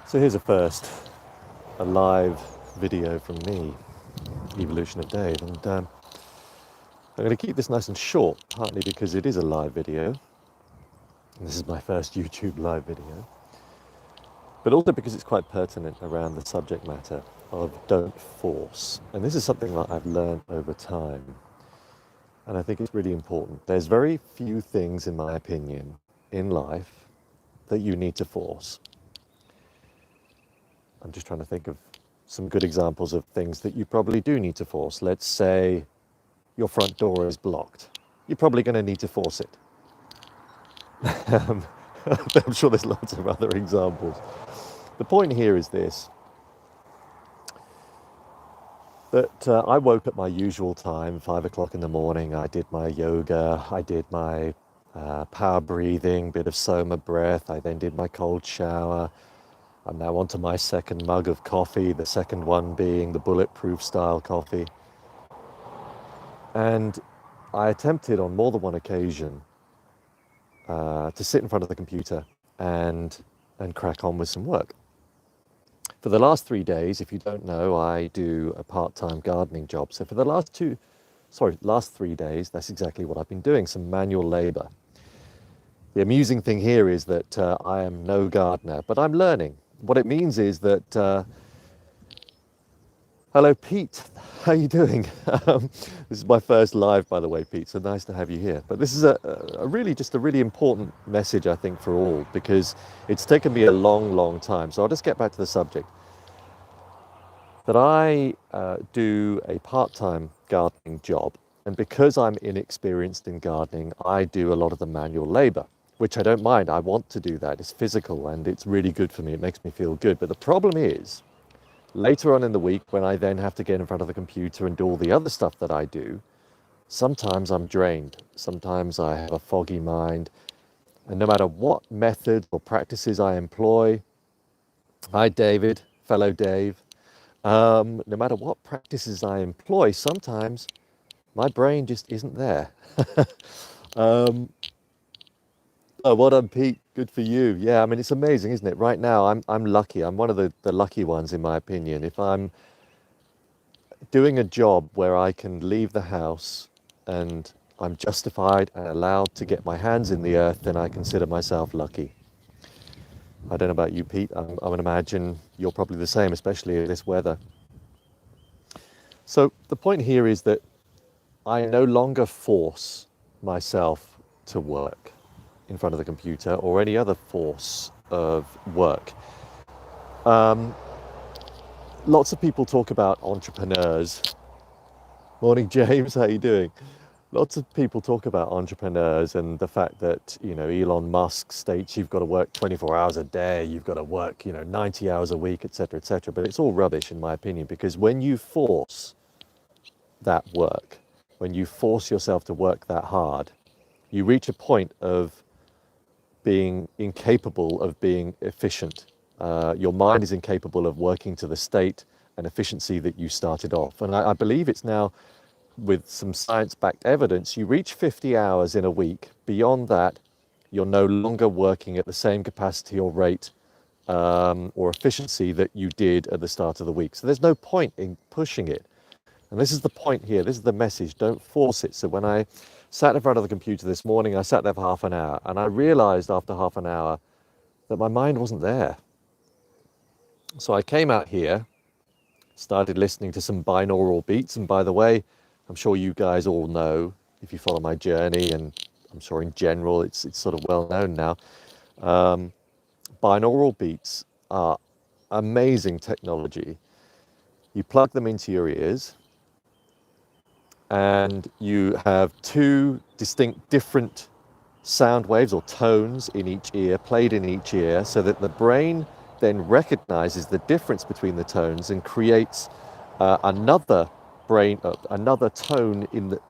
So here's a live video from me, Evolution of Dave, and I'm going to keep this nice and short, partly because it is a live video, and this is my first YouTube live video, but also because it's quite pertinent around the subject matter of don't force. And this is something that I've learned over time, and I think it's really important. There's very few things, in my opinion, in life that you need to force. I'm just trying to think of some good examples of things that you probably do need to force. Let's say your front door is blocked. You're probably going to need to force it. I'm sure there's lots of other examples. The point here is this, that I woke at my usual time, 5 o'clock in the morning. I did my yoga, I did my power breathing, bit of soma breath. I then did my cold shower. I'm now onto my second mug of coffee, the second one being the bulletproof style coffee. And I attempted on more than one occasion to sit in front of the computer and crack on with some work. For the last 3 days, if you don't know, I do a part-time gardening job. So for the last 3 days, that's exactly what I've been doing, some manual labor. The amusing thing here is that I am no gardener, but I'm learning. What it means is that, hello Pete, how are you doing? This is my first live, by the way, Pete, so nice to have you here. But this is a really important message, I think, for all, because it's taken me a long time. So I'll just get back to the subject. That I do a part-time gardening job, and because I'm inexperienced in gardening, I do a lot of the manual labor, which I don't mind. I want to do that. It's physical and it's really good for me. It makes me feel good. But the problem is, later on in the week, when I then have to get in front of the computer and do all the other stuff that I do, sometimes I'm drained. Sometimes I have a foggy mind. And no matter what methods or practices I employ, hi David, fellow Dave, no matter what practices I employ, sometimes my brain just isn't there. Oh, well done, Pete. Good for you. Yeah, I mean, it's amazing, isn't it? Right now, I'm lucky. I'm one of the lucky ones, in my opinion. If I'm doing a job where I can leave the house and I'm justified and allowed to get my hands in the earth, then I consider myself lucky. I don't know about you, Pete. I would imagine you're probably the same, especially in this weather. So the point here is that I no longer force myself to work in front of the computer or any other force of work. Lots of people talk about entrepreneurs. Morning, James, how you doing? Lots of people talk about entrepreneurs and the fact that, Elon Musk states you've got to work 24 hours a day, you've got to work, 90 hours a week, etc., etc. But it's all rubbish, in my opinion, because when you force that work, when you force yourself to work that hard, you reach a point of being incapable of being efficient. Your mind is incapable of working to the state and efficiency that you started off. And I believe it's now, with some science-backed evidence, you reach 50 hours in a week. Beyond that, you're no longer working at the same capacity or rate or efficiency that you did at the start of the week. So there's no point in pushing it. And this is the point here. This is the message. Don't force it. So when I sat in front of the computer this morning, I sat there for half an hour, and I realized after half an hour that my mind wasn't there. So I came out here, started listening to some binaural beats. And by the way, I'm sure you guys all know, if you follow my journey, and I'm sure in general it's sort of well known now, binaural beats are amazing technology. You plug them into your ears, and you have two distinct different sound waves or tones in each ear, played in each ear, so that the brain then recognizes the difference between the tones and creates another tone in the,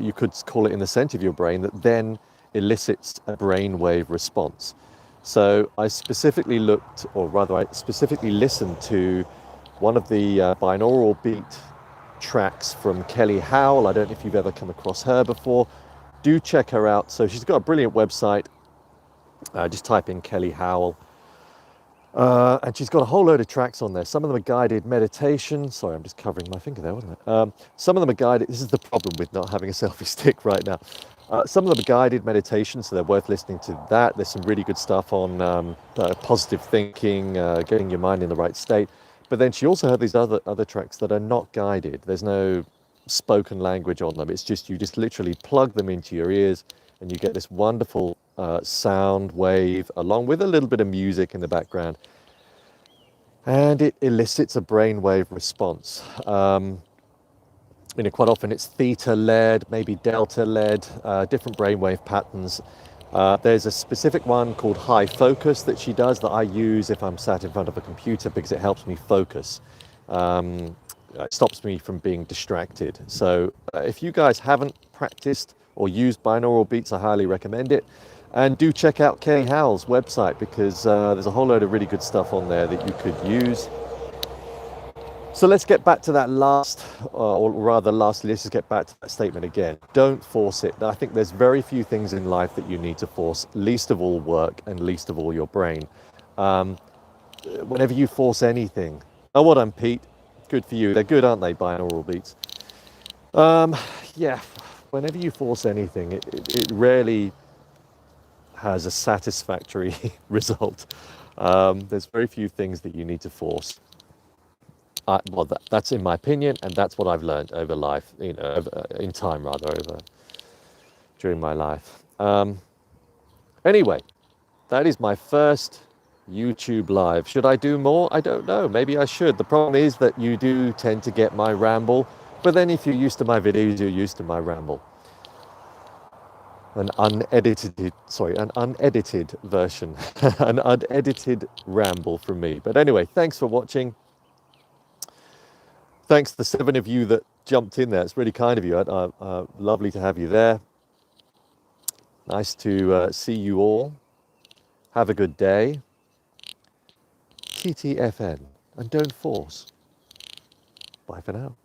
you could call it in the center of your brain, that then elicits a brainwave response. So I specifically listened to one of the binaural beat tracks from Kelly Howell. I don't know if you've ever come across her before. Do check her out. So she's got a brilliant website. Just type in Kelly Howell. And she's got a whole load of tracks on there. Some of them are guided meditation. Sorry, I'm just covering my finger there, wasn't I? Some of them are guided. This is the problem with not having a selfie stick right now. Some of them are guided meditations, so they're worth listening to that. There's some really good stuff on positive thinking, getting your mind in the right state. But then she also had these other tracks that are not guided. There's no spoken language on them. It's just you just literally plug them into your ears, and you get this wonderful sound wave along with a little bit of music in the background, and it elicits a brainwave response. Quite often it's theta led, maybe delta led, different brainwave patterns. There's a specific one called high focus that she does that I use if I'm sat in front of a computer because it helps me focus. It stops me from being distracted. So if you guys haven't practiced or used binaural beats, I highly recommend it. And do check out Kay Howell's website because there's a whole load of really good stuff on there that you could use. So let's get back to that let's just get back to that statement again. Don't force it. I think there's very few things in life that you need to force, least of all work and least of all your brain. Whenever you force anything, oh, what I'm Pete, good for you. They're good, aren't they, binaural beats? Yeah, whenever you force anything, it rarely has a satisfactory result. There's very few things that you need to force. Well, that's in my opinion, and that's what I've learned over life, in time rather, during my life. Anyway, that is my first YouTube live. Should I do more? I don't know. Maybe I should. The problem is that you do tend to get my ramble, but then if you're used to my videos, you're used to my ramble. An unedited version, an unedited ramble from me. But anyway, thanks for watching. Thanks to the 7 of you that jumped in there. It's really kind of you. Lovely to have you there. Nice to see you all. Have a good day. TTFN. And don't force. Bye for now.